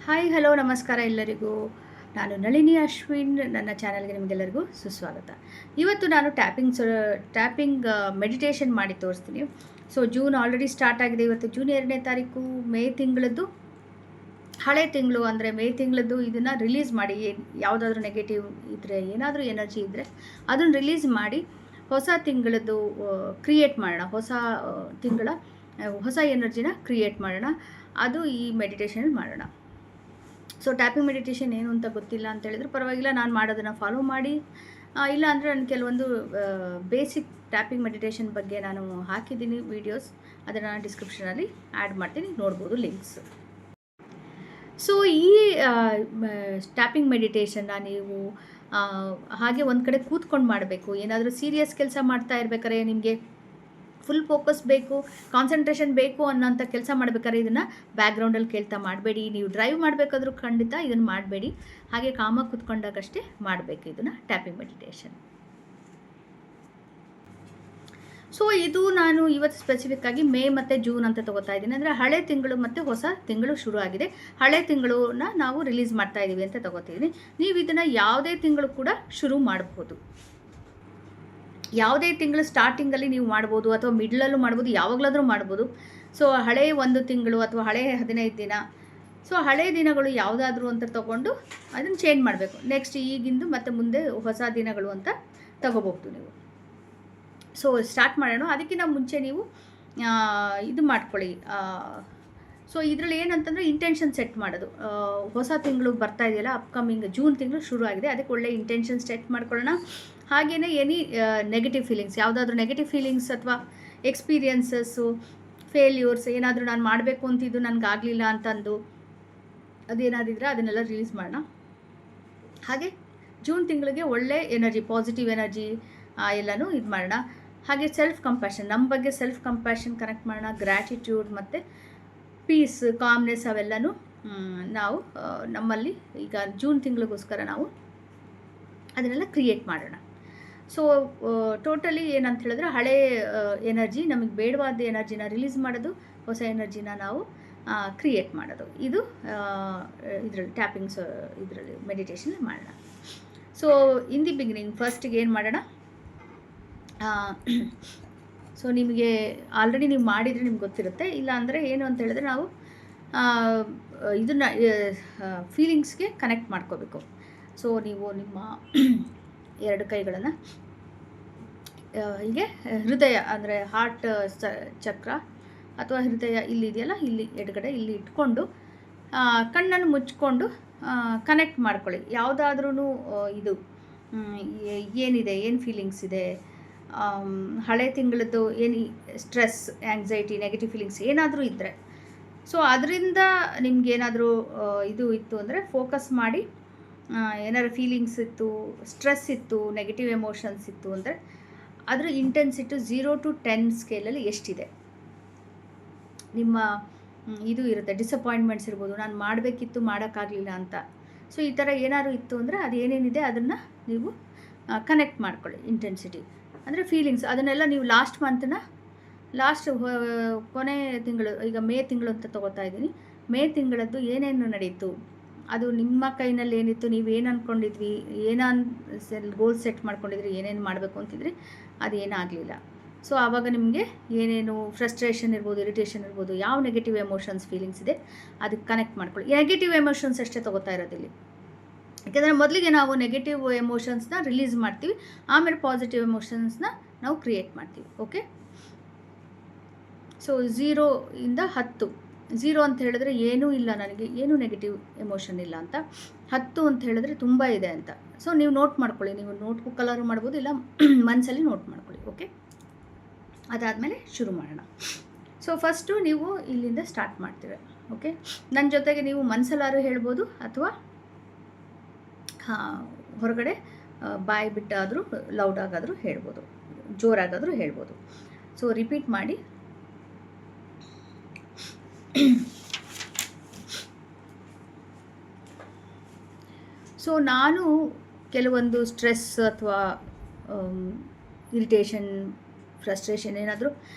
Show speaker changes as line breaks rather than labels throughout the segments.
Hi hello ನಮಸ್ಕಾರ ಎಲ್ಲರಿಗೂ. ನಾನು ನಳಿನಿ ಅಶ್ವಿನ್. ನನ್ನ ಚಾನಲ್ಗೆ ನಿಮಗೆಲ್ಲರಿಗೂ ಸುಸ್ವಾಗತ. ಇವತ್ತು ನಾನು ಟ್ಯಾಪಿಂಗ್ ಮೆಡಿಟೇಷನ್ ಮಾಡಿ ತೋರಿಸ್ತೀನಿ. ಸೊ ಜೂನ್ ಆಲ್ರೆಡಿ ಸ್ಟಾರ್ಟ್ ಆಗಿದೆ. ಇವತ್ತು ಜೂನ್ 2ನೇ ತಾರೀಕು, ಮೇ ತಿಂಗಳದ್ದು, ಹಳೆ ತಿಂಗಳು ಅಂದರೆ ಮೇ ತಿಂಗಳದ್ದು. ಇದನ್ನು ರಿಲೀಸ್ ಮಾಡಿ, ಯಾವುದಾದ್ರೂ ನೆಗೆಟಿವ್ ಇದ್ದರೆ, ಏನಾದರೂ ಎನರ್ಜಿ ಇದ್ದರೆ ಅದನ್ನು ರಿಲೀಸ್ ಮಾಡಿ ಹೊಸ ತಿಂಗಳದ್ದು ಕ್ರಿಯೇಟ್ ಮಾಡೋಣ. ತಿಂಗಳ ಹೊಸ ಎನರ್ಜಿನ ಕ್ರಿಯೇಟ್ ಮಾಡೋಣ. ಅದು ಈ ಮೆಡಿಟೇಷನ್ ಮಾಡೋಣ. ಸೊ ಟ್ಯಾಪಿಂಗ್ ಮೆಡಿಟೇಷನ್ ಏನು ಅಂತ ಗೊತ್ತಿಲ್ಲ ಅಂತ ಹೇಳಿದ್ರೆ ಪರವಾಗಿಲ್ಲ, ನಾನು ಮಾಡೋದನ್ನು ಫಾಲೋ ಮಾಡಿ. ಇಲ್ಲ ಅಂದರೆ ನಾನು ಕೆಲವೊಂದು ಬೇಸಿಕ್ ಟ್ಯಾಪಿಂಗ್ ಮೆಡಿಟೇಷನ್ ಬಗ್ಗೆ ನಾನು ಹಾಕಿದ್ದೀನಿ ವೀಡಿಯೋಸ್, ಅದನ್ನು ನಾನು ಡಿಸ್ಕ್ರಿಪ್ಷನಲ್ಲಿ ಆ್ಯಡ್ ಮಾಡ್ತೀನಿ, ನೋಡ್ಬೋದು ಲಿಂಕ್ಸ್. ಸೊ ಈ ಟ್ಯಾಪಿಂಗ್ ಮೆಡಿಟೇಷನ್ನ ನೀವು ಹಾಗೆ ಒಂದು ಕಡೆ ಕೂತ್ಕೊಂಡು ಮಾಡಬೇಕು. ಏನಾದರೂ ಸೀರಿಯಸ್ ಕೆಲಸ ಮಾಡ್ತಾ ಇರ್ಬೇಕಾದ್ರೆ, ನಿಮಗೆ ಫುಲ್ ಫೋಕಸ್ ಬೇಕು, ಕಾನ್ಸಂಟ್ರೇಷನ್ ಬೇಕು ಅನ್ನೋಂಥ ಕೆಲಸ ಮಾಡಬೇಕಾದ್ರೆ ಇದನ್ನು ಬ್ಯಾಕ್ಗ್ರೌಂಡಲ್ಲಿ ಕೇಳ್ತಾ ಮಾಡಬೇಡಿ. ನೀವು ಡ್ರೈವ್ ಮಾಡಬೇಕಾದ್ರೂ ಖಂಡಿತ ಇದನ್ನು ಮಾಡಬೇಡಿ. ಹಾಗೆ ಕಾಮಾಗಿ ಕೂತ್ಕೊಂಡಾಗಷ್ಟೇ ಮಾಡಬೇಕು ಇದನ್ನು ಟ್ಯಾಪಿಂಗ್ ಮೆಡಿಟೇಷನ್. ಸೊ ಇದು ನಾನು ಇವತ್ತು ಸ್ಪೆಸಿಫಿಕ್ಕಾಗಿ ಮೇ ಮತ್ತು ಜೂನ್ ಅಂತ ತೊಗೋತಾ ಇದ್ದೀನಿ. ಅಂದರೆ ಹಳೆ ತಿಂಗಳು ಮತ್ತು ಹೊಸ ತಿಂಗಳು ಶುರು ಆಗಿದೆ. ಹಳೆ ತಿಂಗಳನ್ನ ನಾವು ರಿಲೀಸ್ ಮಾಡ್ತಾ ಇದ್ದೀವಿ ಅಂತ ತೊಗೋತಿದ್ದೀನಿ. ನೀವು ಇದನ್ನು ಯಾವುದೇ ತಿಂಗಳು ಕೂಡ ಶುರು ಮಾಡಬಹುದು. ಯಾವುದೇ ತಿಂಗಳು ಸ್ಟಾರ್ಟಿಂಗಲ್ಲಿ ನೀವು ಮಾಡ್ಬೋದು, ಅಥವಾ ಮಿಡ್ಲಲ್ಲೂ ಮಾಡ್ಬೋದು, ಯಾವಾಗಲಾದರೂ ಮಾಡ್ಬೋದು. ಸೊ ಹಳೆ ಒಂದು ತಿಂಗಳು ಅಥವಾ ಹಳೆ 15 ದಿನ, ಸೊ ಹಳೆ ದಿನಗಳು ಯಾವುದಾದ್ರೂ ಅಂತ ತೊಗೊಂಡು ಅದನ್ನು ಚೇಂಜ್ ಮಾಡಬೇಕು. ನೆಕ್ಸ್ಟ್ ಈಗಿಂದು ಮತ್ತು ಮುಂದೆ ಹೊಸ ದಿನಗಳು ಅಂತ ತೊಗೋಬಹುದು ನೀವು. ಸೊ ಸ್ಟಾರ್ಟ್ ಮಾಡೋಣ. ಅದಕ್ಕಿಂತ ಮುಂಚೆ ನೀವು ಇದು ಮಾಡ್ಕೊಳ್ಳಿ. ಸೊ ಇದರಲ್ಲಿ ಏನಂತಂದರೆ ಇಂಟೆನ್ಷನ್ ಸೆಟ್ ಮಾಡೋದು. ಹೊಸ ತಿಂಗಳು ಬರ್ತಾ ಇದೆಯಲ್ಲ, ಅಪ್ಕಮಿಂಗ್ ಜೂನ್ ತಿಂಗಳು ಶುರು ಆಗಿದೆ, ಅದಕ್ಕೆ ಒಳ್ಳೆ ಇಂಟೆನ್ಷನ್ ಸೆಟ್ ಮಾಡ್ಕೊಳ್ಳೋಣ. ಹಾಗೆಯೇ ಎನಿ ನೆಗೆಟಿವ್ ಫೀಲಿಂಗ್ಸ್, ಯಾವುದಾದ್ರೂ ನೆಗೆಟಿವ್ ಫೀಲಿಂಗ್ಸ್ ಅಥವಾ ಎಕ್ಸ್ಪೀರಿಯನ್ಸಸ್ಸು, ಫೇಲ್ಯೂರ್ಸ್, ಏನಾದರೂ ನಾನು ಮಾಡಬೇಕು ಅಂತಿದ್ದು ನನಗಾಗಲಿಲ್ಲ ಅಂತಂದು ಅದೇನಾದಿದ್ರೆ ಅದನ್ನೆಲ್ಲ ರಿಲೀಸ್ ಮಾಡೋಣ. ಹಾಗೆ ಜೂನ್ ತಿಂಗಳಿಗೆ ಒಳ್ಳೆ ಎನರ್ಜಿ, ಪಾಸಿಟಿವ್ ಎನರ್ಜಿ ಎಲ್ಲನೂ ಇದು ಮಾಡೋಣ. ಹಾಗೆ ಸೆಲ್ಫ್ ಕಂಪ್ಯಾಷನ್, ನಮ್ಮ ಬಗ್ಗೆ ಸೆಲ್ಫ್ ಕಂಪ್ಯಾಷನ್ ಕನೆಕ್ಟ್ ಮಾಡೋಣ. ಗ್ರ್ಯಾಟಿಟ್ಯೂಡ್ ಮತ್ತು ಪೀಸ್, ಕಾಮ್ನೆಸ್ ಅವೆಲ್ಲನೂ ನಾವು ನಮ್ಮಲ್ಲಿ ಈಗ ಜೂನ್ ತಿಂಗಳಿಗೋಸ್ಕರ ನಾವು ಅದನ್ನೆಲ್ಲ ಕ್ರಿಯೇಟ್ ಮಾಡೋಣ. ಸೊ ಟೋಟಲಿ ಏನಂತ ಹೇಳಿದ್ರೆ, ಹಳೆ ಎನರ್ಜಿ, ನಮಗೆ ಬೇಡವಾದ ಎನರ್ಜಿನ ರಿಲೀಸ್ ಮಾಡೋದು, ಹೊಸ ಎನರ್ಜಿನ ನಾವು ಕ್ರಿಯೇಟ್ ಮಾಡೋದು. ಇದು ಇದರಲ್ಲಿ ಟ್ಯಾಪಿಂಗ್ಸ್, ಇದರಲ್ಲಿ ಮೆಡಿಟೇಷನ್ ಮಾಡೋಣ. ಸೊ ಇನ್ ದಿ ಬಿಗಿನಿಂಗ್ ಫಸ್ಟಿಗೆ ಏನು ಮಾಡೋಣ. ಸೊ ನಿಮಗೆ ಆಲ್ರೆಡಿ ನೀವು ಮಾಡಿದರೆ ನಿಮ್ಗೆ ಗೊತ್ತಿರುತ್ತೆ. ಇಲ್ಲ ಅಂದರೆ ಏನು ಅಂತ ಹೇಳಿದ್ರೆ, ನಾವು ಇದನ್ನು ಫೀಲಿಂಗ್ಸ್ಗೆ ಕನೆಕ್ಟ್ ಮಾಡ್ಕೋಬೇಕು. ಸೊ ನೀವು ನಿಮ್ಮ 2 ಕೈಗಳನ್ನು ಹೀಗೆ ಹೃದಯ ಅಂದರೆ ಹಾರ್ಟ್ ಚಕ್ರ ಅಥವಾ ಹೃದಯ ಇಲ್ಲಿದೆಯಲ್ಲ, ಇಲ್ಲಿ ಎಡಗಡೆ ಇಲ್ಲಿ ಇಟ್ಕೊಂಡು ಕಣ್ಣನ್ನು ಮುಚ್ಕೊಂಡು ಕನೆಕ್ಟ್ ಮಾಡ್ಕೊಳ್ಳಿ. ಯಾವುದಾದ್ರೂ ಇದು ಏನಿದೆ, ಏನು ಫೀಲಿಂಗ್ಸ್ ಇದೆ, ಹಳೆ ತಿಂಗಳದ್ದು ಏನು ಸ್ಟ್ರೆಸ್, ಆ್ಯಂಗ್ಸೈಟಿ, ನೆಗೆಟಿವ್ ಫೀಲಿಂಗ್ಸ್ ಏನಾದರೂ ಇದ್ದರೆ, ಸೊ ಅದರಿಂದ ನಿಮಗೇನಾದರೂ ಇದು ಇತ್ತು ಅಂದರೆ ಫೋಕಸ್ ಮಾಡಿ. ಏನಾದ್ರು ಫೀಲಿಂಗ್ಸ್ ಇತ್ತು, ಸ್ಟ್ರೆಸ್ ಇತ್ತು, ನೆಗೆಟಿವ್ ಎಮೋಷನ್ಸ್ ಇತ್ತು ಅಂದರೆ ಅದರ ಇಂಟೆನ್ಸಿಟಿ 0 to 10 ಸ್ಕೇಲಲ್ಲಿ ಎಷ್ಟಿದೆ, ನಿಮ್ಮ ಇದು ಇರುತ್ತೆ, ಡಿಸಪಾಯಿಂಟ್ಮೆಂಟ್ಸ್ ಇರ್ಬೋದು, ನಾನು ಮಾಡಬೇಕಿತ್ತು ಮಾಡೋಕ್ಕಾಗಲಿಲ್ಲ ಅಂತ. ಸೊ ಈ ಥರ ಏನಾದ್ರು ಇತ್ತು ಅಂದರೆ ಅದು ಏನೇನಿದೆ ಅದನ್ನು ನೀವು ಕನೆಕ್ಟ್ ಮಾಡ್ಕೊಳ್ಳಿ. ಇಂಟೆನ್ಸಿಟಿ ಅಂದರೆ ಫೀಲಿಂಗ್ಸ್, ಅದನ್ನೆಲ್ಲ ನೀವು ಲಾಸ್ಟ್ ಕೊನೆ ತಿಂಗಳು, ಈಗ ಮೇ ತಿಂಗಳು ಅಂತ ತೊಗೋತಾ ಇದ್ದೀನಿ. ಮೇ ತಿಂಗಳದ್ದು ಏನೇನು ನಡೀತು, ಅದು ನಿಮ್ಮ ಕೈನಲ್ಲಿ ಏನಿತ್ತು, ನೀವೇನು ಅಂದ್ಕೊಂಡಿದ್ವಿ, ಗೋಲ್ ಸೆಟ್ ಮಾಡ್ಕೊಂಡಿದ್ರಿ, ಏನೇನು ಮಾಡಬೇಕು ಅಂತಿದ್ರಿ, ಅದೇನಾಗಲಿಲ್ಲ. ಸೊ ಆವಾಗ ನಿಮಗೆ ಏನೇನು ಫ್ರಸ್ಟ್ರೇಷನ್ ಇರ್ಬೋದು, ಇರಿಟೇಷನ್ ಇರ್ಬೋದು, ಯಾವ ನೆಗೆಟಿವ್ ಎಮೋಷನ್ಸ್ ಫೀಲಿಂಗ್ಸ್ ಇದೆ ಅದಕ್ಕೆ ಕನೆಕ್ಟ್ ಮಾಡ್ಕೊಳ್ಳಿ. ನೆಗೆಟಿವ್ ಎಮೋಷನ್ಸ್ ಅಷ್ಟೇ ತೊಗೋತಾ ಇರೋದಿಲ್ಲಿ, ಯಾಕೆಂದರೆ ಮೊದಲಿಗೆ ನಾವು ನೆಗೆಟಿವ್ ಎಮೋಷನ್ಸ್ನ ರಿಲೀಸ್ ಮಾಡ್ತೀವಿ, ಆಮೇಲೆ ಪಾಸಿಟಿವ್ ಎಮೋಷನ್ಸ್ನ ನಾವು ಕ್ರಿಯೇಟ್ ಮಾಡ್ತೀವಿ. ಓಕೆ. ಸೊ 0 ಇಂದ 10. 0 ಅಂತ ಹೇಳಿದ್ರೆ ಏನೂ ಇಲ್ಲ, ನನಗೆ ಏನೂ ನೆಗೆಟಿವ್ ಎಮೋಷನ್ ಇಲ್ಲ ಅಂತ. 10 ಅಂತ ಹೇಳಿದ್ರೆ ತುಂಬ ಇದೆ ಅಂತ. ಸೊ ನೀವು ನೋಟ್ ಮಾಡ್ಕೊಳ್ಳಿ, ನೀವು ನೋಟ್ಬುಕ್ಕಲ್ಲಾದ್ರೂ ಮಾಡ್ಬೋದು, ಇಲ್ಲ ಮನಸ್ಸಲ್ಲಿ ನೋಟ್ ಮಾಡ್ಕೊಳ್ಳಿ. ಓಕೆ. ಅದಾದಮೇಲೆ ಶುರು ಮಾಡೋಣ. ಸೊ ಫಸ್ಟು ನೀವು ಇಲ್ಲಿಂದ ಸ್ಟಾರ್ಟ್ ಮಾಡ್ತೀವಿ. ಓಕೆ. ನನ್ನ ಜೊತೆಗೆ ನೀವು ಮನಸ್ಸಲ್ಲಾದ್ರೂ ಹೇಳ್ಬೋದು, ಅಥವಾ ಹೊರಗಡೆ ಬಾಯಿ ಬಿಟ್ಟಾದರೂ ಲೌಡಾಗಾದರೂ ಹೇಳ್ಬೋದು, ಜೋರಾಗಾದರೂ ಹೇಳ್ಬೋದು. ಸೊ ರಿಪೀಟ್ ಮಾಡಿ. ಸೊ ನಾನು ಕೆಲವೊಂದು ಸ್ಟ್ರೆಸ್ ಅಥವಾ ಇರಿಟೇಷನ್, ಫ್ರಸ್ಟ್ರೇಷನ್ ಏನಾದರೂ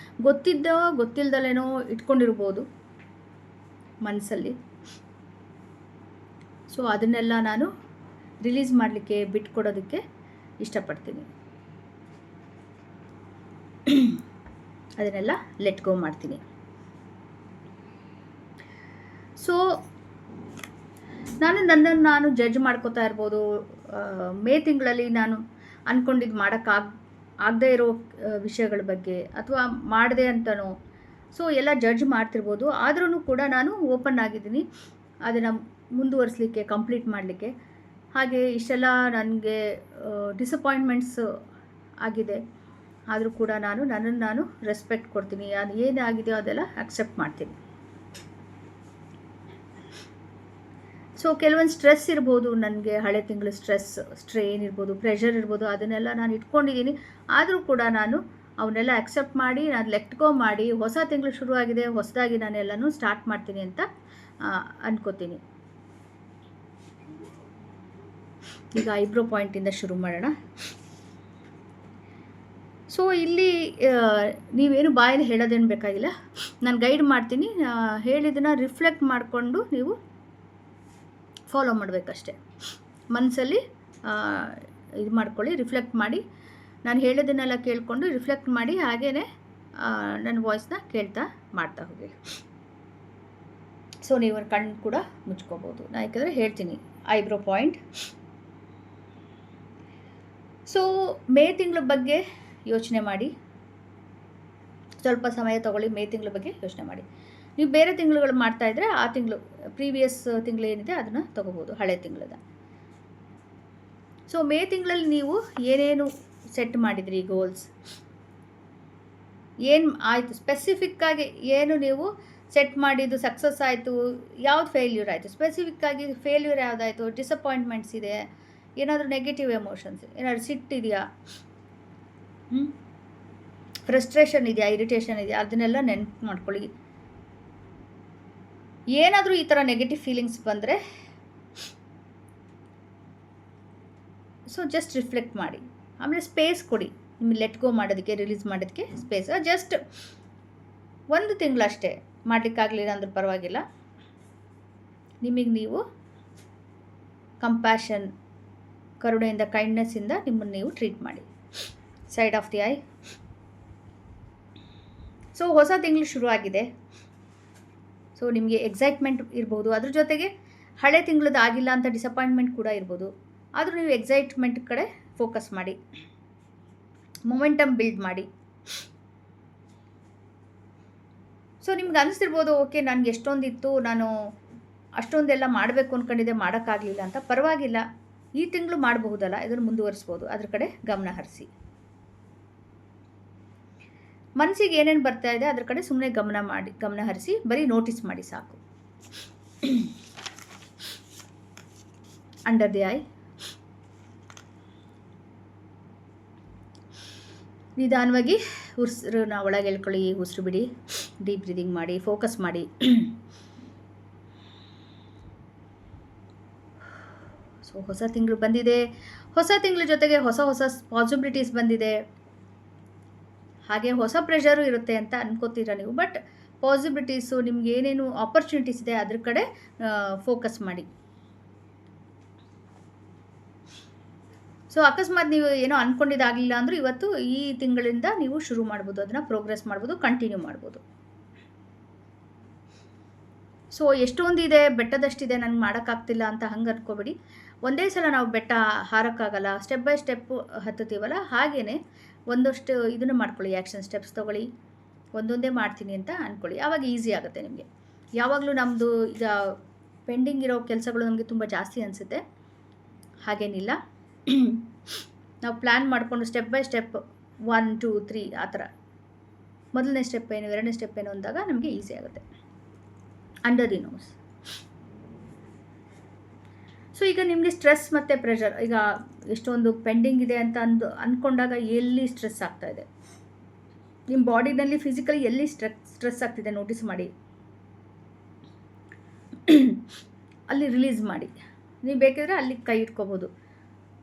ಗೊತ್ತಿಲ್ದಲೇನೋ ಇಟ್ಕೊಂಡಿರ್ಬೋದು ಮನಸ್ಸಲ್ಲಿ. ಸೊ ಅದನ್ನೆಲ್ಲ ನಾನು ರಿಲೀಸ್ ಮಾಡಲಿಕ್ಕೆ ಬಿಟ್ಕೊಡೋದಕ್ಕೆ ಇಷ್ಟಪಡ್ತೀನಿ. ಅದನ್ನೆಲ್ಲ ಲೆಟ್ ಗೋ ಮಾಡ್ತೀನಿ. ಸೊ ನನ್ನನ್ನು ನಾನು ಜಡ್ಜ್ ಮಾಡ್ಕೋತಾ ಇರ್ಬೋದು. ಮೇ ತಿಂಗಳಲ್ಲಿ ನಾನು ಅಂದ್ಕೊಂಡಿದ್ದು ಆಗದೇ ಇರೋ ವಿಷಯಗಳ ಬಗ್ಗೆ ಅಥವಾ ಮಾಡಿದೆ ಅಂತನೋ ಸೊ ಎಲ್ಲ ಜಡ್ಜ್ ಮಾಡ್ತಿರ್ಬೋದು. ಆದ್ರೂ ಕೂಡ ನಾನು ಓಪನ್ ಆಗಿದ್ದೀನಿ ಅದನ್ನು ಮುಂದುವರಿಸಲಿಕ್ಕೆ, ಕಂಪ್ಲೀಟ್ ಮಾಡಲಿಕ್ಕೆ. ಹಾಗೆ ಇಷ್ಟೆಲ್ಲ ನನಗೆ ಡಿಸಪಾಯಿಂಟ್ಮೆಂಟ್ಸ್ ಆಗಿದೆ, ಆದರೂ ಕೂಡ ನನ್ನನ್ನು ನಾನು ರೆಸ್ಪೆಕ್ಟ್ ಕೊಡ್ತೀನಿ. ಅದು ಏನಾಗಿದೆಯೋ ಅದೆಲ್ಲ ಅಕ್ಸೆಪ್ಟ್ ಮಾಡ್ತೀನಿ. ಸೊ ಕೆಲವೊಂದು ಸ್ಟ್ರೆಸ್ ಇರ್ಬೋದು, ನನಗೆ ಹಳೆ ತಿಂಗಳು ಸ್ಟ್ರೇನ್ ಇರ್ಬೋದು, ಪ್ರೆಷರ್ ಇರ್ಬೋದು, ಅದನ್ನೆಲ್ಲ ನಾನು ಇಟ್ಕೊಂಡಿದ್ದೀನಿ. ಆದರೂ ಕೂಡ ನಾನು ಅವನ್ನೆಲ್ಲ ಅಕ್ಸೆಪ್ಟ್ ಮಾಡಿ, ನಾನು ಲೆಟ್ ಗೋ ಮಾಡಿ, ಹೊಸ ತಿಂಗಳು ಶುರುವಾಗಿದೆ, ಹೊಸದಾಗಿ ನಾನೆಲ್ಲನೂ ಸ್ಟಾರ್ಟ್ ಮಾಡ್ತೀನಿ ಅಂತ ಅನ್ಕೋತೀನಿ. ಈಗ ಐಬ್ರೋ ಪಾಯಿಂಟಿಂದ ಶುರು ಮಾಡೋಣ. ಸೊ ಇಲ್ಲಿ ನೀವೇನು ಬಾಯಲ್ಲಿ ಹೇಳೋದೇನು ಬೇಕಾಗಿಲ್ಲ, ನಾನು ಗೈಡ್ ಮಾಡ್ತೀನಿ. ಹೇಳಿದ್ದನ್ನು ರಿಫ್ಲೆಕ್ಟ್ ಮಾಡಿಕೊಂಡು ನೀವು ಫಾಲೋ ಮಾಡಬೇಕಷ್ಟೆ. ಮನಸ್ಸಲ್ಲಿ ಇದು ಮಾಡ್ಕೊಳ್ಳಿ, ರಿಫ್ಲೆಕ್ಟ್ ಮಾಡಿ. ನಾನು ಹೇಳೋದನ್ನೆಲ್ಲ ಕೇಳಿಕೊಂಡು ರಿಫ್ಲೆಕ್ಟ್ ಮಾಡಿ, ಹಾಗೇ ನನ್ನ ವಾಯ್ಸ್ನ ಕೇಳ್ತಾ ಮಾಡ್ತಾ ಹೋಗಿ. ಸೊ ನೀವು ಕಣ್ಣು ಕೂಡ ಮುಚ್ಕೋಬೋದು. ನಾನು ಯಾಕಂದರೆ ಹೇಳ್ತೀನಿ ಐಬ್ರೋ ಪಾಯಿಂಟ್. ಸೊ ಮೇ ತಿಂಗಳ ಬಗ್ಗೆ ಯೋಚನೆ ಮಾಡಿ, ಸ್ವಲ್ಪ ಸಮಯ ತಗೊಳ್ಳಿ. ಮೇ ತಿಂಗಳ ಬಗ್ಗೆ ಯೋಚನೆ ಮಾಡಿ. ನೀವು ಬೇರೆ ತಿಂಗಳುಗಳು ಮಾಡ್ತಾಯಿದ್ರೆ ಆ ತಿಂಗಳು ಪ್ರೀವಿಯಸ್ ತಿಂಗಳು ಏನಿದೆ ಅದನ್ನು ತೊಗೋಬೋದು, ಹಳೆ ತಿಂಗಳದ. ಸೊ ಮೇ ತಿಂಗಳಲ್ಲಿ ನೀವು ಏನೇನು ಸೆಟ್ ಮಾಡಿದ್ರಿ ಗೋಲ್ಸ್, ಏನು ಆಯಿತು, ಸ್ಪೆಸಿಫಿಕ್ಕಾಗಿ ಏನು ನೀವು ಸೆಟ್ ಮಾಡಿದ್ದು ಸಕ್ಸಸ್ ಆಯಿತು, ಯಾವ್ದು ಫೇಲ್ಯೂರ್ ಆಯಿತು, ಸ್ಪೆಸಿಫಿಕ್ಕಾಗಿ ಫೇಲ್ಯೂರ್ ಯಾವುದಾಯಿತು, ಡಿಸಪಾಯಿಂಟ್ಮೆಂಟ್ಸ್ ಇದೆ, ಏನಾದರೂ ನೆಗೆಟಿವ್ ಎಮೋಷನ್ಸ್, ಏನಾದರೂ ಸಿಟ್ಟಿದೆಯಾ, ಫ್ರಸ್ಟ್ರೇಷನ್ ಇದೆಯಾ, ಇರಿಟೇಷನ್ ಇದೆಯಾ, ಅದನ್ನೆಲ್ಲ ನೆನ್ಪು ಮಾಡ್ಕೊಳ್ಳಿ. ಏನಾದರೂ ಈ ಥರ ನೆಗೆಟಿವ್ ಫೀಲಿಂಗ್ಸ್ ಬಂದರೆ ಸೊ ಜಸ್ಟ್ ರಿಫ್ಲೆಕ್ಟ್ ಮಾಡಿ. ಆಮೇಲೆ ಸ್ಪೇಸ್ ಕೊಡಿ, ನಿಮಗೆ ಲೆಟ್ ಗೋ ಮಾಡೋದಕ್ಕೆ, ರಿಲೀಸ್ ಮಾಡೋದಕ್ಕೆ ಸ್ಪೇಸ್. ಜಸ್ಟ್ ಒಂದು ತಿಂಗಳಷ್ಟೇ, ಮಾಡಲಿಕ್ಕಾಗಲಿಲ್ಲ ಅಂದ್ರೂ ಪರವಾಗಿಲ್ಲ. ನಿಮಗೆ ನೀವು ಕಂಪ್ಯಾಷನ್, ಕರುಣೆಯಿಂದ, ಕೈಂಡ್ನೆಸ್ಸಿಂದ ನಿಮ್ಮನ್ನು ನೀವು ಟ್ರೀಟ್ ಮಾಡಿ. Side of the I. So ಹೊಸ ತಿಂಗಳು ಶುರುವಾಗಿದೆ. ಸೊ ನಿಮಗೆ ಎಕ್ಸೈಟ್ಮೆಂಟ್ ಇರ್ಬೋದು, ಅದ್ರ ಜೊತೆಗೆ ಹಳೆ ತಿಂಗಳದ್ದು ಆಗಿಲ್ಲ ಅಂತ ಡಿಸಪಾಯಿಂಟ್ಮೆಂಟ್ ಕೂಡ ಇರ್ಬೋದು. ಆದರೂ ನೀವು ಎಕ್ಸೈಟ್ಮೆಂಟ್ ಕಡೆ ಫೋಕಸ್ ಮಾಡಿ, ಮೊಮೆಂಟಮ್ ಬಿಲ್ಡ್ ಮಾಡಿ. ಸೊ ನಿಮ್ಗೆ ಅನಿಸ್ತಿರ್ಬೋದು, ಓಕೆ ನನಗೆ ಎಷ್ಟೊಂದಿತ್ತು, ನಾನು ಅಷ್ಟೊಂದೆಲ್ಲ ಮಾಡಬೇಕು ಅಂದ್ಕೊಂಡಿದ್ದೆ, ಮಾಡೋಕ್ಕಾಗಲಿಲ್ಲ ಅಂತ. ಪರವಾಗಿಲ್ಲ, ಈ ತಿಂಗಳು ಮಾಡಬಹುದಲ್ಲ, ಇದನ್ನು ಮುಂದುವರಿಸ್ಬೋದು. ಅದ್ರ ಕಡೆ ಗಮನ ಹರಿಸಿ. ಮನಸ್ಸಿಗೆ ಏನೇನು ಬರ್ತಾ ಇದೆ ಅದ್ರ ಕಡೆ ಸುಮ್ಮನೆ ಗಮನ ಹರಿಸಿ, ಬರೀ ನೋಟಿಸ್ ಮಾಡಿ ಸಾಕು. Under the I. ನಿಧಾನವಾಗಿ ಉಸಿರನ್ನ ಒಳಗೆ ಎಳ್ಕೊಳ್ಳಿ, ಉಸಿರು ಬಿಡಿ, ಡೀಪ್ ಬ್ರೀದಿಂಗ್ ಮಾಡಿ, ಫೋಕಸ್ ಮಾಡಿ. ಸೊ ಹೊಸ ತಿಂಗಳು ಬಂದಿದೆ, ಹೊಸ ತಿಂಗಳ ಜೊತೆಗೆ ಹೊಸ ಪಾಸಿಬಿಲಿಟೀಸ್ ಬಂದಿದೆ. ಹಾಗೆ ಹೊಸ ಪ್ರೆಷರು ಇರುತ್ತೆ ಅಂತ ಅನ್ಕೋತೀರ ನೀವು, ಬಟ್ ಪಾಸಿಬಿಲಿಟೀಸು, ನಿಮ್ಗೆ ಏನೇನು ಆಪರ್ಚುನಿಟೀಸ್ ಇದೆ ಅದ್ರ ಕಡೆ ಫೋಕಸ್ ಮಾಡಿ. ಸೊ ಅಕಸ್ಮಾತ್ ನೀವು ಏನೋ ಅಂದ್ಕೊಂಡಿದ್ದಾಗಲಿಲ್ಲ ಅಂದರೂ ಇವತ್ತು ಈ ತಿಂಗಳಿಂದ ನೀವು ಶುರು ಮಾಡ್ಬೋದು, ಅದನ್ನು ಪ್ರೋಗ್ರೆಸ್ ಮಾಡ್ಬೋದು, ಕಂಟಿನ್ಯೂ ಮಾಡ್ಬೋದು. ಸೊ ಎಷ್ಟೊಂದಿದೆ, ಬೆಟ್ಟದಷ್ಟಿದೆ, ನನಗೆ ಮಾಡೋಕ್ಕಾಗ್ತಿಲ್ಲ ಅಂತ ಹಂಗೆ ಅನ್ಕೋಬೇಡಿ. ಒಂದೇ ಸಲ ನಾವು ಬೆಟ್ಟ ಹಾರೋಕ್ಕಾಗಲ್ಲ, ಸ್ಟೆಪ್ ಬೈ ಸ್ಟೆಪ್ಪು ಹತ್ತುತ್ತೀವಲ್ಲ, ಹಾಗೆಯೇ ಒಂದಷ್ಟು ಇದನ್ನು ಮಾಡ್ಕೊಳ್ಳಿ, ಆ್ಯಕ್ಷನ್ ಸ್ಟೆಪ್ಸ್ ತೊಗೊಳ್ಳಿ. ಒಂದೊಂದೇ ಮಾಡ್ತೀನಿ ಅಂತ ಅಂದ್ಕೊಳ್ಳಿ, ಆವಾಗ ಈಸಿ ಆಗುತ್ತೆ ನಿಮಗೆ. ಯಾವಾಗಲೂ ನಮ್ಮದು ಈಗ ಪೆಂಡಿಂಗ್ ಇರೋ ಕೆಲಸಗಳು ನಮಗೆ ತುಂಬ ಜಾಸ್ತಿ ಅನಿಸುತ್ತೆ, ಹಾಗೇನಿಲ್ಲ. ನಾವು ಪ್ಲ್ಯಾನ್ ಮಾಡಿಕೊಂಡು ಸ್ಟೆಪ್ ಬೈ ಸ್ಟೆಪ್ 1, 2, 3 ಆ ಥರ ಮೊದಲನೇ ಸ್ಟೆಪ್ ಏನು, ಎರಡನೇ ಸ್ಟೆಪ್ ಏನು ಅಂದಾಗ ನಮಗೆ ಈಸಿ ಆಗುತ್ತೆ. Under the nose. ಸೊ ಈಗ ನಿಮಗೆ ಸ್ಟ್ರೆಸ್ ಮತ್ತು ಪ್ರೆಷರ್, ಈಗ ಎಷ್ಟೊಂದು ಪೆಂಡಿಂಗ್ ಇದೆ ಅಂತ ಅಂದ್ಕೊಂಡಾಗ ಎಲ್ಲಿ ಸ್ಟ್ರೆಸ್ ಆಗ್ತಾಯಿದೆ, ನಿಮ್ಮ ಬಾಡಿನಲ್ಲಿ ಫಿಸಿಕಲಿ ಎಲ್ಲಿ ಸ್ಟ್ರೆಸ್ ಆಗ್ತಿದೆ ನೋಟಿಸ್ ಮಾಡಿ, ಅಲ್ಲಿ ರಿಲೀಸ್ ಮಾಡಿ. ನೀವು ಬೇಕಿದ್ರೆ ಅಲ್ಲಿ ಕೈ ಇಟ್ಕೋಬೋದು.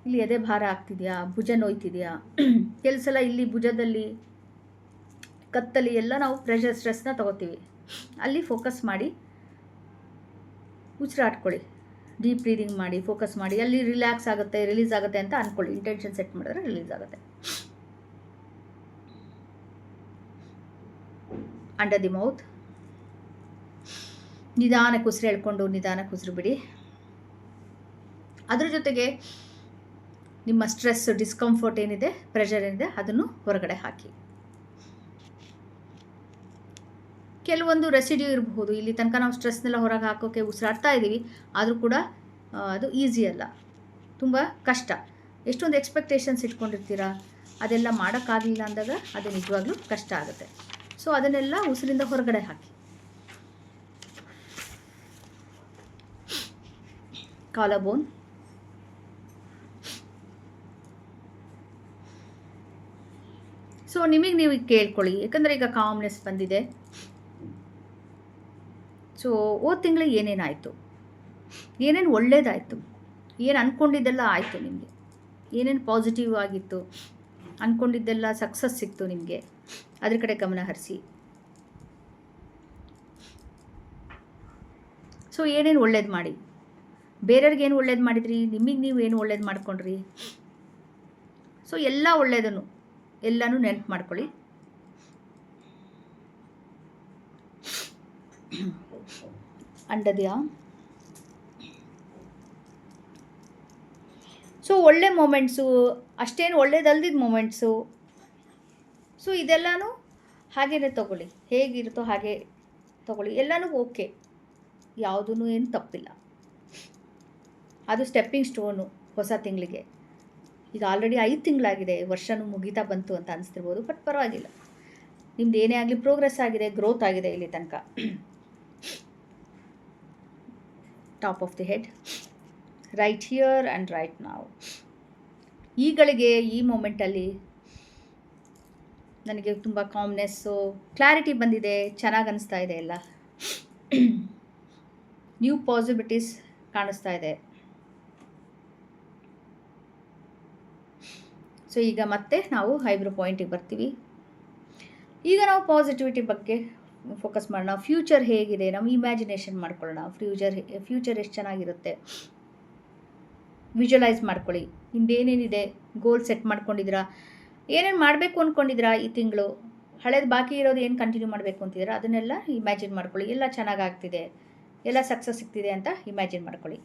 ಇಲ್ಲಿ ಎದೆ ಭಾರ ಆಗ್ತಿದೆಯಾ, ಭುಜ ನೋಯ್ತಿದೆಯಾ, ಕೆಲವು ಸಲ ಇಲ್ಲಿ ಭುಜದಲ್ಲಿ, ಕತ್ತಲ್ಲಿ ಎಲ್ಲ ನಾವು ಸ್ಟ್ರೆಸ್ನ ತೊಗೋತೀವಿ. ಅಲ್ಲಿ ಫೋಕಸ್ ಮಾಡಿ ಉಸಿರಾಡ್ಕೊಳ್ಳಿ, ಡೀಪ್ ಬ್ರೀದಿಂಗ್ ಮಾಡಿ, ಫೋಕಸ್ ಮಾಡಿ, ಅಲ್ಲಿ ರಿಲ್ಯಾಕ್ಸ್ ಆಗುತ್ತೆ, ರಿಲೀಸ್ ಆಗುತ್ತೆ ಅಂತ ಅಂದ್ಕೊಳ್ಳಿ. ಇಂಟೆನ್ಷನ್ ಸೆಟ್ ಮಾಡಿದ್ರೆ ರಿಲೀಸ್ ಆಗುತ್ತೆ. ಅಂಡರ್ ದಿ ಮೌತ್ ನಿಧಾನಕ್ಕೆ ಉಸಿರು ಎಳ್ಕೊಂಡು ನಿಧಾನಕ್ಕೆ ಉಸಿರು ಬಿಡಿ. ಅದ್ರ ಜೊತೆಗೆ ನಿಮ್ಮ ಸ್ಟ್ರೆಸ್, ಡಿಸ್ಕಂಫರ್ಟ್ ಏನಿದೆ, ಪ್ರೆಷರ್ ಏನಿದೆ ಅದನ್ನು ಹೊರಗಡೆ ಹಾಕಿ. ಕೆಲವೊಂದು ರೆಸಿಡ್ಯೂ ಇರಬಹುದು. ಇಲ್ಲಿ ತನಕ ನಾವು ಸ್ಟ್ರೆಸ್ನೆಲ್ಲ ಹೊರಗೆ ಹಾಕೋಕ್ಕೆ ಉಸಿರಾಡ್ತಾ ಇದ್ದೀವಿ, ಆದರೂ ಕೂಡ ಅದು ಈಸಿ ಅಲ್ಲ, ತುಂಬ ಕಷ್ಟ. ಎಷ್ಟೊಂದು ಎಕ್ಸ್ಪೆಕ್ಟೇಷನ್ಸ್ ಇಟ್ಕೊಂಡಿರ್ತೀರಾ, ಅದೆಲ್ಲ ಮಾಡೋಕ್ಕಾಗಲಿಲ್ಲ ಅಂದಾಗ ಅದು ನಿಜವಾಗ್ಲೂ ಕಷ್ಟ ಆಗುತ್ತೆ. ಸೊ ಅದನ್ನೆಲ್ಲ ಉಸಿರಿಂದ ಹೊರಗಡೆ ಹಾಕಿ. ಕಾಲಬೋನ್, ಸೊ ನಿಮಗೆ ನೀವು ಕೇಳ್ಕೊಳ್ಳಿ, ಯಾಕಂದರೆ ಈಗ ಕಾಮ್ನೆಸ್ ಬಂದಿದೆ. ಸೊ ಹೋದ ತಿಂಗಳಿಗೆ ಏನೇನಾಯಿತು, ಏನೇನು ಒಳ್ಳೇದಾಯಿತು, ಏನು ಅಂದ್ಕೊಂಡಿದ್ದೆಲ್ಲ ಆಯಿತು ನಿಮಗೆ, ಏನೇನು ಪಾಸಿಟಿವ್ ಆಗಿತ್ತು, ಅಂದ್ಕೊಂಡಿದ್ದೆಲ್ಲ ಸಕ್ಸಸ್ ಸಿಕ್ತು ನಿಮಗೆ, ಅದ್ರ ಕಡೆ ಗಮನ ಹರಿಸಿ. ಸೊ ಏನೇನು ಒಳ್ಳೇದು ಮಾಡಿ, ಬೇರೆಯವ್ರಿಗೆ ಏನು ಒಳ್ಳೇದು ಮಾಡಿದ್ರಿ, ನಿಮಗೆ ನೀವು ಏನು ಒಳ್ಳೇದು ಮಾಡ್ಕೊಂಡ್ರಿ. ಸೊ ಎಲ್ಲ ಒಳ್ಳೆಯದನ್ನು ಎಲ್ಲನೂ ನೆನಪು ಮಾಡ್ಕೊಳ್ಳಿ. ಅಂಡದ್ಯಾ. ಸೊ ಒಳ್ಳೆ ಮೊಮೆಂಟ್ಸು, ಅಷ್ಟೇನು ಒಳ್ಳೇದಲ್ದಿದ್ದ ಮೊಮೆಂಟ್ಸು, ಸೊ ಇದೆಲ್ಲನೂ ಹಾಗೇ ತೊಗೊಳ್ಳಿ, ಹೇಗಿರುತ್ತೋ ಹಾಗೆ ತೊಗೊಳ್ಳಿ. ಎಲ್ಲನೂ ಓಕೆ, ಯಾವುದೂ ಏನು ತಪ್ಪಿಲ್ಲ. ಅದು ಸ್ಟೆಪ್ಪಿಂಗ್ ಸ್ಟೋನು ಹೊಸ ತಿಂಗಳಿಗೆ. ಈಗ ಆಲ್ರೆಡಿ 5 ತಿಂಗಳಾಗಿದೆ, ವರ್ಷನೂ ಮುಗೀತಾ ಬಂತು ಅಂತ ಅನಿಸ್ತಿರ್ಬೋದು, ಬಟ್ ಪರವಾಗಿಲ್ಲ. ನಿಮ್ದು ಏನೇ ಆಗಲಿ ಪ್ರೋಗ್ರೆಸ್ ಆಗಿದೆ, ಗ್ರೋತ್ ಆಗಿದೆ ಇಲ್ಲಿ ತನಕ. Top of the head, right here and right ನಾವು. ಈಗಳಿಗೆ ಈ ಮೂಮೆಂಟಲ್ಲಿ ನನಗೆ ತುಂಬ ಕಾಮ್ನೆಸ್ಸು, ಕ್ಲಾರಿಟಿ ಬಂದಿದೆ, ಚೆನ್ನಾಗಿ ಅನಿಸ್ತಾ ಇದೆ ಎಲ್ಲ. ನ್ಯೂ ಪಾಸಿಬಿಲಿಟೀಸ್ ಕಾಣಿಸ್ತಾ ಇದೆ. ಸೊ ಈಗ ಮತ್ತೆ ನಾವು ಐಬ್ರೋ ಪಾಯಿಂಟಿಗೆ ಬರ್ತೀವಿ. ಈಗ ನಾವು ಪಾಸಿಟಿವಿಟಿ ಬಗ್ಗೆ ಫೋಕಸ್ ಮಾಡೋಣ. ಫ್ಯೂಚರ್ ಹೇಗಿದೆ, ನಾವು ಇಮ್ಯಾಜಿನೇಷನ್ ಮಾಡ್ಕೊಳ್ಳೋಣ. ಫ್ಯೂಚರ್ ಎಷ್ಟು ಚೆನ್ನಾಗಿರುತ್ತೆ ವಿಜುವಲೈಸ್ ಮಾಡ್ಕೊಳ್ಳಿ. ನಿಮ್ದೇನೇನಿದೆ ಗೋಲ್ ಸೆಟ್ ಮಾಡ್ಕೊಂಡಿದ್ದೀರಾ, ಏನೇನು ಮಾಡಬೇಕು ಅಂದ್ಕೊಂಡಿದ್ದೀರಾ ಈ ತಿಂಗಳು, ಹಳೇದು ಬಾಕಿ ಇರೋದು ಏನು ಕಂಟಿನ್ಯೂ ಮಾಡಬೇಕು ಅಂತಿದ್ದೀರಾ ಅದನ್ನೆಲ್ಲ ಇಮ್ಯಾಜಿನ್ ಮಾಡ್ಕೊಳ್ಳಿ. ಎಲ್ಲ ಚೆನ್ನಾಗಾಗ್ತಿದೆ, ಎಲ್ಲ ಸಕ್ಸಸ್ ಸಿಗ್ತಿದೆ ಅಂತ ಇಮ್ಯಾಜಿನ್ ಮಾಡ್ಕೊಳ್ಳಿ.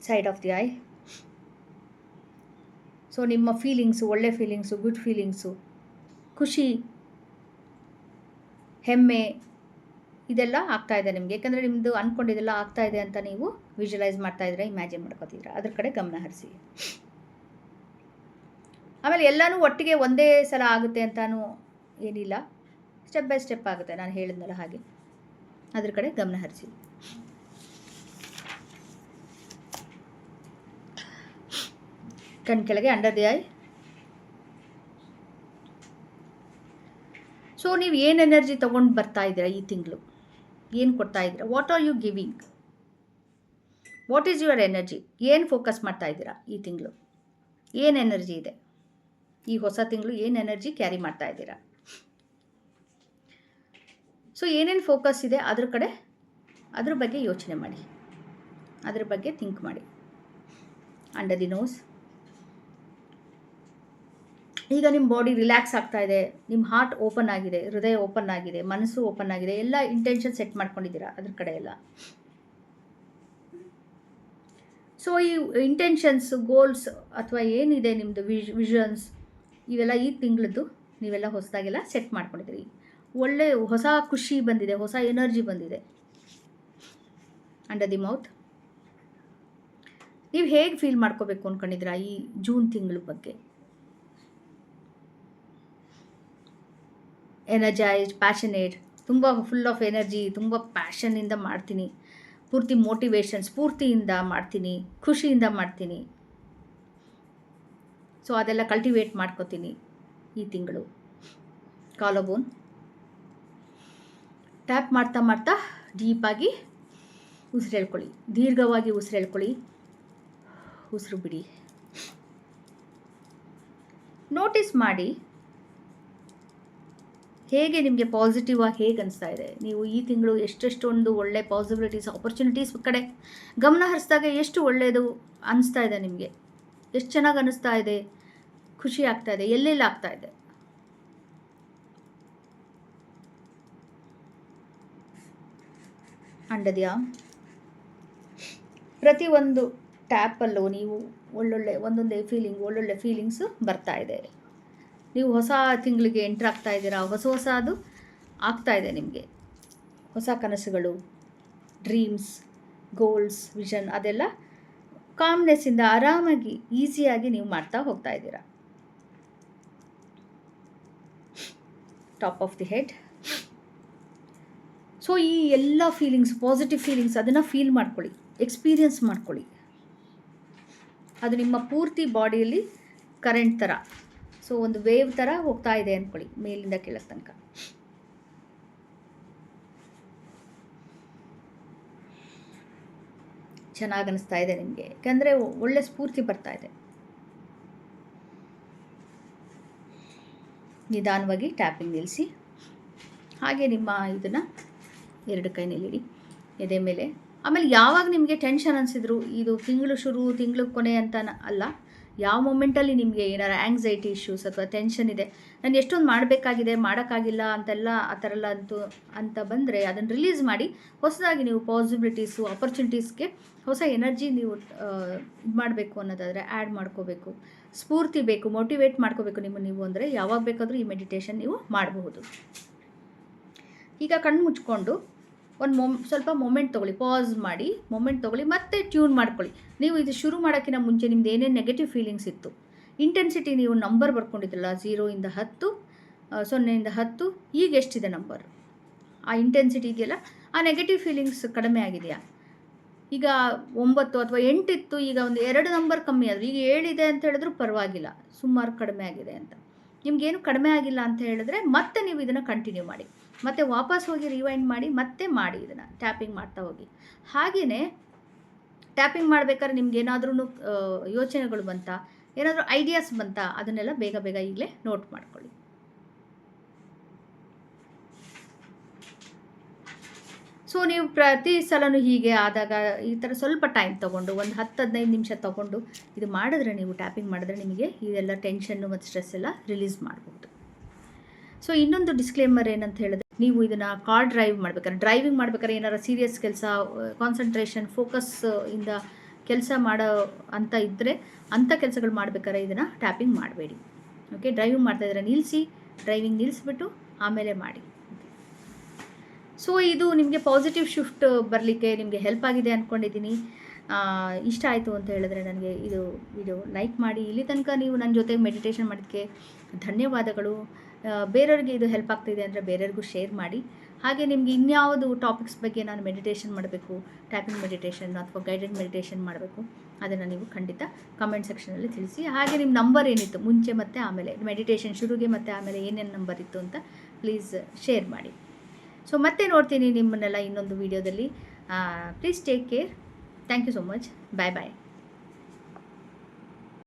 Side of the I. So ನಿಮ್ಮ ಫೀಲಿಂಗ್ಸು, ಒಳ್ಳೆ ಫೀಲಿಂಗ್ಸು, ಗುಡ್ ಫೀಲಿಂಗ್ಸು, ಖುಷಿ, ಹೆಮ್ಮೆ ಇದೆಲ್ಲ ಆಗ್ತಾಯಿದೆ ನಿಮಗೆ. ಯಾಕಂದರೆ ನಿಮ್ಮದು ಅಂದ್ಕೊಂಡಿದ್ದೆಲ್ಲ ಆಗ್ತಾಯಿದೆ ಅಂತ ನೀವು ವಿಜುವಲೈಸ್ ಮಾಡ್ತಾಯಿದ್ರೆ, ಇಮ್ಯಾಜಿನ್ ಮಾಡ್ಕೋತಿದ್ದೀರಾ, ಅದ್ರ ಕಡೆ ಗಮನ ಹರಿಸಿ. ಆಮೇಲೆ ಎಲ್ಲನೂ ಒಟ್ಟಿಗೆ ಒಂದೇ ಸಲ ಆಗುತ್ತೆ ಅಂತಲೂ ಏನಿಲ್ಲ, ಸ್ಟೆಪ್ ಬೈ ಸ್ಟೆಪ್ ಆಗುತ್ತೆ. ನಾನು ಹೇಳಿದ್ನಲ್ಲ ಹಾಗೆ, ಅದ್ರ ಕಡೆ ಗಮನ ಹರಿಸಿ. ಕಣ್ ಕೆಳಗೆ ಅಂಡರ್ ದಿ ಐ. ಸೊ ನೀವು ಏನು ಎನರ್ಜಿ ತೊಗೊಂಡು ಬರ್ತಾ ಇದ್ದೀರಾ ಈ ತಿಂಗಳು, ಏನು ಕೊಡ್ತಾ ಇದ್ದೀರಾ, what are you giving, what is your energy, ಏನು ಫೋಕಸ್ ಮಾಡ್ತಾ ಇದ್ದೀರಾ ಈ ತಿಂಗಳು, ಏನು ಎನರ್ಜಿ ಇದೆ ಈ ಹೊಸ ತಿಂಗಳು, ಏನು ಎನರ್ಜಿ ಕ್ಯಾರಿ ಮಾಡ್ತಾ ಇದ್ದೀರಾ. ಸೊ ಏನೇನು ಫೋಕಸ್ ಇದೆ ಅದ್ರ ಬಗ್ಗೆ ಯೋಚನೆ ಮಾಡಿ, ಅದ್ರ ಬಗ್ಗೆ ಥಿಂಕ್ ಮಾಡಿ. Under the nose. ಈಗ ನಿಮ್ಮ ಬಾಡಿ ರಿಲ್ಯಾಕ್ಸ್ ಆಗ್ತಾ ಇದೆ, ನಿಮ್ಮ ಹಾರ್ಟ್ ಓಪನ್ ಆಗಿದೆ, ಹೃದಯ ಓಪನ್ ಆಗಿದೆ, ಮನಸ್ಸು ಓಪನ್ ಆಗಿದೆ, ಎಲ್ಲ ಇಂಟೆನ್ಷನ್ ಸೆಟ್ ಮಾಡ್ಕೊಂಡಿದ್ದೀರಾ ಅದ್ರ ಕಡೆ ಎಲ್ಲ. ಸೊ ಈ ಇಂಟೆನ್ಷನ್ಸ್, ಗೋಲ್ಸ್ ಅಥವಾ ಏನಿದೆ ನಿಮ್ಮದು ವಿಷನ್ಸ್, ಇವೆಲ್ಲ ಈ ತಿಂಗಳದ್ದು ನೀವೆಲ್ಲ ಹೊಸದಾಗೆಲ್ಲ ಸೆಟ್ ಮಾಡ್ಕೊಂಡಿದ್ದೀರಿ. ಒಳ್ಳೆ ಹೊಸ ಖುಷಿ ಬಂದಿದೆ, ಹೊಸ ಎನರ್ಜಿ ಬಂದಿದೆ. Under the mouth. ನೀವು ಹೇಗೆ ಫೀಲ್ ಮಾಡ್ಕೋಬೇಕು ಅಂದ್ಕೊಂಡಿದ್ದೀರಾ ಈ ಜೂನ್ ತಿಂಗಳ ಬಗ್ಗೆ. ಎನರ್ಜೈಸ್ಡ್, ಪ್ಯಾಷನೇಟ್, ತುಂಬ ಫುಲ್ ಆಫ್ ಎನರ್ಜಿ, ತುಂಬ ಪ್ಯಾಷನ್ನಿಂದ ಮಾಡ್ತೀನಿ, ಪೂರ್ತಿ ಮೋಟಿವೇಶನ್, ಸ್ಫೂರ್ತಿಯಿಂದ ಮಾಡ್ತೀನಿ, ಖುಷಿಯಿಂದ ಮಾಡ್ತೀನಿ. ಸೊ ಅದೆಲ್ಲ ಕಲ್ಟಿವೇಟ್ ಮಾಡ್ಕೋತೀನಿ ಈ ತಿಂಗಳು. ಕಾಲಬೋನ್. ಟ್ಯಾಪ್ ಮಾಡ್ತಾ ಮಾಡ್ತಾ ಡೀಪಾಗಿ ಉಸಿರು ಹೇಳ್ಕೊಳ್ಳಿ, ದೀರ್ಘವಾಗಿ ಉಸಿರು ಹೇಳ್ಕೊಳ್ಳಿ, ಉಸಿರು ಬಿಡಿ. ನೋಟಿಸ್ ಮಾಡಿ ಹೇಗೆ ನಿಮಗೆ ಪಾಸಿಟಿವ್ ಆಗಿ ಹೇಗೆ ಅನಿಸ್ತಾ ಇದೆ? ನೀವು ಈ ತಿಂಗಳು ಎಷ್ಟೆಷ್ಟೊಂದು ಒಳ್ಳೆ ಪಾಸಿಬಿಲಿಟೀಸ್, ಆಪರ್ಚುನಿಟೀಸ್ ಕಡೆ ಗಮನ ಹರಿಸಿದಾಗ ಎಷ್ಟು ಒಳ್ಳೆಯದು ಅನಿಸ್ತಾ ಇದೆ ನಿಮಗೆ? ಎಷ್ಟು ಚೆನ್ನಾಗಿ ಅನ್ನಿಸ್ತಾ ಇದೆ? ಖುಷಿ ಆಗ್ತಾ ಇದೆ? ಎಲ್ಲೆಲ್ಲಿ ಆಗ್ತಾ ಇದೆ? ಅಂಡದ್ಯಾ? ಪ್ರತಿಯೊಂದು ಟ್ಯಾಪಲ್ಲೂ ನೀವು ಒಂದೊಂದೇ ಒಳ್ಳೊಳ್ಳೆ ಫೀಲಿಂಗ್ಸು ಬರ್ತಾ ಇದೆ. ನೀವು ಹೊಸ ತಿಂಗಳಿಗೆ ಎಂಟ್ರ್ ಆಗ್ತಾ ಇದ್ದೀರಾ. ಹೊಸದು ಆಗ್ತಾ ಇದೆ ನಿಮಗೆ. ಹೊಸ ಕನಸುಗಳು, ಡ್ರೀಮ್ಸ್, ಗೋಲ್ಸ್, ವಿಷನ್ ಅದೆಲ್ಲ ಕಾಮ್ನೆಸ್ಸಿಂದ ಆರಾಮಾಗಿ ಈಸಿಯಾಗಿ ನೀವು ಮಾಡ್ತಾ ಹೋಗ್ತಾ ಇದ್ದೀರಾ. Top of the head. So ಈ ಎಲ್ಲ ಫೀಲಿಂಗ್ಸ್, ಪಾಸಿಟಿವ್ ಫೀಲಿಂಗ್ಸ್ ಅದನ್ನು ಫೀಲ್ ಮಾಡ್ಕೊಳ್ಳಿ, ಎಕ್ಸ್ಪೀರಿಯನ್ಸ್ ಮಾಡ್ಕೊಳ್ಳಿ. ಅದು ನಿಮ್ಮ ಪೂರ್ತಿ ಬಾಡಿಯಲ್ಲಿ ಕರೆಂಟ್ ಥರ, ಸೊ ಒಂದು ವೇವ್ ಥರ ಹೋಗ್ತಾ ಇದೆ ಅಂದ್ಕೊಳ್ಳಿ, ಮೇಲಿಂದ ಕೆಳಗೆ ತನಕ. ಚೆನ್ನಾಗಿ ಅನಿಸ್ತಾ ಇದೆ ನಿಮಗೆ, ಯಾಕಂದರೆ ಒಳ್ಳೆ ಸ್ಫೂರ್ತಿ ಬರ್ತಾ ಇದೆ. ನಿಧಾನವಾಗಿ ಟ್ಯಾಪಿಂಗ್ ನಿಲ್ಲಿಸಿ. ಹಾಗೆ ನಿಮ್ಮ ಇದನ್ನು 2 ಕೈನಲ್ಲಿಡಿ ಎದೆ ಮೇಲೆ. ಆಮೇಲೆ ಯಾವಾಗ ನಿಮಗೆ ಟೆನ್ಷನ್ ಅನಿಸಿದ್ರು, ಇದು ತಿಂಗಳು ಶುರು ತಿಂಗಳು ಕೊನೆ ಅಂತ ಅಲ್ಲ, ಯಾವ ಮೊಮೆಂಟಲ್ಲಿ ನಿಮಗೆ ಏನಾರು ಆ್ಯಂಗ್ಸೈಟಿ ಇಶ್ಯೂಸ್ ಅಥವಾ ಟೆನ್ಷನ್ ಇದೆ, ನಾನು ಎಷ್ಟೊಂದು ಮಾಡಬೇಕಾಗಿದೆ ಮಾಡೋಕ್ಕಾಗಿಲ್ಲ ಅಂತೆಲ್ಲ ಆ ಥರ ಎಲ್ಲ ಅಂತ ಬಂದರೆ ಅದನ್ನು ರಿಲೀಸ್ ಮಾಡಿ ಹೊಸದಾಗಿ ನೀವು ಪಾಸಿಬಿಲಿಟೀಸು, ಆಪರ್ಚುನಿಟೀಸ್ಗೆ ಹೊಸ ಎನರ್ಜಿ ನೀವು ಇದು ಮಾಡಬೇಕು ಅನ್ನೋದಾದರೆ ಆ್ಯಡ್ ಮಾಡ್ಕೋಬೇಕು. ಸ್ಫೂರ್ತಿ ಬೇಕು, ಮೋಟಿವೇಟ್ ಮಾಡ್ಕೋಬೇಕು ನೀವು ಅಂದರೆ ಯಾವಾಗ ಬೇಕಾದರೂ ಈ ಮೆಡಿಟೇಷನ್ ನೀವು ಮಾಡಬಹುದು. ಈಗ ಕಣ್ಣು ಮುಚ್ಕೊಂಡು ಸ್ವಲ್ಪ ಮೊಮೆಂಟ್ ತೊಗೊಳ್ಳಿ, ಪಾಸ್ ಮಾಡಿ ಮೊಮೆಂಟ್ ತೊಗೊಳ್ಳಿ, ಮತ್ತೆ ಟ್ಯೂನ್ ಮಾಡ್ಕೊಳ್ಳಿ. ನೀವು ಇದು ಶುರು ಮಾಡೋಕ್ಕಿಂತ ಮುಂಚೆ ನಿಮ್ದು ಏನೇನು ನೆಗೆಟಿವ್ ಫೀಲಿಂಗ್ಸ್ ಇತ್ತು, ಇಂಟೆನ್ಸಿಟಿ ನೀವು ನಂಬರ್ ಬರ್ಕೊಂಡಿದ್ರಲ್ಲ, 0 ಇಂದ 10, 0 ಇಂದ 10, ಈಗ ಎಷ್ಟಿದೆ ನಂಬರ್, ಆ ಇಂಟೆನ್ಸಿಟಿ ಇದೆಯಲ್ಲ, ಆ ನೆಗೆಟಿವ್ ಫೀಲಿಂಗ್ಸ್ ಕಡಿಮೆ ಆಗಿದೆಯಾ? ಈಗ 9 ಅಥವಾ 8 ಇತ್ತು, ಈಗ ಒಂದು 2 ನಂಬರ್ ಕಮ್ಮಿ ಆದರೂ ಈಗ 7 ಇದೆ ಅಂತ ಹೇಳಿದ್ರು ಪರವಾಗಿಲ್ಲ, ಸುಮಾರು ಕಡಿಮೆ ಆಗಿದೆ ಅಂತ. ನಿಮಗೇನು ಕಡಿಮೆ ಆಗಿಲ್ಲ ಅಂತ ಹೇಳಿದ್ರೆ ಮತ್ತೆ ನೀವು ಇದನ್ನು ಕಂಟಿನ್ಯೂ ಮಾಡಿ, ಮತ್ತೆ ವಾಪಸ್ ಹೋಗಿ ರಿವೈಂಡ್ ಮಾಡಿ ಮತ್ತೆ ಮಾಡಿ, ಇದನ್ನು ಟ್ಯಾಪಿಂಗ್ ಮಾಡ್ತಾ ಹೋಗಿ. ಹಾಗೆಯೇ ಟ್ಯಾಪಿಂಗ್ ಮಾಡಬೇಕಾದ್ರೆ ನಿಮ್ಗೆ ಏನಾದ್ರೂ ಯೋಚನೆಗಳು ಬಂತಾ, ಏನಾದರೂ ಐಡಿಯಾಸ್ ಬಂತಾ, ಅದನ್ನೆಲ್ಲ ಬೇಗ ಈಗಲೇ ನೋಟ್ ಮಾಡ್ಕೊಳ್ಳಿ. ಸೊ ನೀವು ಪ್ರತಿ ಸಲನೂ ಹೀಗೆ ಆದಾಗ ಈ ಥರ ಸ್ವಲ್ಪ ಟೈಮ್ ತೊಗೊಂಡು ಒಂದು 10-15 ನಿಮಿಷ ತೊಗೊಂಡು ಇದು ಮಾಡಿದ್ರೆ, ನೀವು ಟ್ಯಾಪಿಂಗ್ ಮಾಡಿದ್ರೆ ನಿಮಗೆ ಇದೆಲ್ಲ ಟೆನ್ಷನ್ನು ಮತ್ತು ಸ್ಟ್ರೆಸ್ ಎಲ್ಲ ರಿಲೀಸ್ ಮಾಡ್ಬೋದು. ಸೊ ಇನ್ನೊಂದು ಡಿಸ್ಕ್ಲೇಮರ್ ಏನಂತ ಹೇಳಿದ್ರೆ, ನೀವು ಇದನ್ನು ಕಾರ್ ಡ್ರೈವಿಂಗ್ ಮಾಡ್ಬೇಕಾದ್ರೆ ಏನಾರು ಸೀರಿಯಸ್ ಕೆಲಸ, ಕಾನ್ಸಂಟ್ರೇಷನ್, ಫೋಕಸ್ ಇಂದ ಕೆಲಸ ಮಾಡೋ ಅಂತ ಇದ್ದರೆ ಅಂಥ ಕೆಲಸಗಳು ಮಾಡಬೇಕಾದ್ರೆ ಇದನ್ನು ಟ್ಯಾಪಿಂಗ್ ಮಾಡಬೇಡಿ. ಓಕೆ, ಡ್ರೈವಿಂಗ್ ಮಾಡ್ತಾಯಿದ್ರೆ ಡ್ರೈವಿಂಗ್ ನಿಲ್ಲಿಸ್ಬಿಟ್ಟು ಆಮೇಲೆ ಮಾಡಿ. ಸೊ ಇದು ನಿಮಗೆ ಪಾಸಿಟಿವ್ ಶಿಫ್ಟ್ ಬರಲಿಕ್ಕೆ ನಿಮಗೆ ಹೆಲ್ಪ್ ಆಗಿದೆ ಅಂದ್ಕೊಂಡಿದ್ದೀನಿ. ಇಷ್ಟ ಆಯಿತು ಅಂತ ಹೇಳಿದ್ರೆ ನನಗೆ ಇದು ವಿಡಿಯೋ ಲೈಕ್ ಮಾಡಿ. ಇಲ್ಲಿ ತನಕ ನೀವು ನನ್ನ ಜೊತೆ ಮೆಡಿಟೇಷನ್ ಮಾಡೋದಕ್ಕೆ ಧನ್ಯವಾದಗಳು. ಬೇರೆಯವ್ರಿಗೆ ಇದು ಹೆಲ್ಪ್ ಆಗ್ತಿದೆ ಅಂದರೆ ಬೇರೆಯವ್ರಿಗೂ ಶೇರ್ ಮಾಡಿ. ಹಾಗೆ ನಿಮಗೆ ಇನ್ಯಾವುದು ಟಾಪಿಕ್ಸ್ ಬಗ್ಗೆ ನಾನು ಮೆಡಿಟೇಷನ್ ಮಾಡಬೇಕು, ಟ್ಯಾಪಿಂಗ್ ಮೆಡಿಟೇಷನ್ ಅಥವಾ ಗೈಡೆಡ್ ಮೆಡಿಟೇಷನ್ ಮಾಡಬೇಕು, ಅದನ್ನು ನೀವು ಖಂಡಿತ ಕಮೆಂಟ್ ಸೆಕ್ಷನಲ್ಲಿ ತಿಳಿಸಿ. ಹಾಗೆ ನಿಮ್ಮ ನಂಬರ್ ಏನಿತ್ತು ಮುಂಚೆ ಮತ್ತು ಆಮೇಲೆ ಮೆಡಿಟೇಷನ್ ಶುರುಗೆ ಮತ್ತು ಆಮೇಲೆ ಏನೇನು ನಂಬರ್ ಇತ್ತು ಅಂತ ಪ್ಲೀಸ್ ಶೇರ್ ಮಾಡಿ. ಸೊ ಮತ್ತೆ ನೋಡ್ತೀನಿ ನಿಮ್ಮನ್ನೆಲ್ಲ ಇನ್ನೊಂದು ವೀಡಿಯೋದಲ್ಲಿ. Please take care. Thank you so much. Bye bye.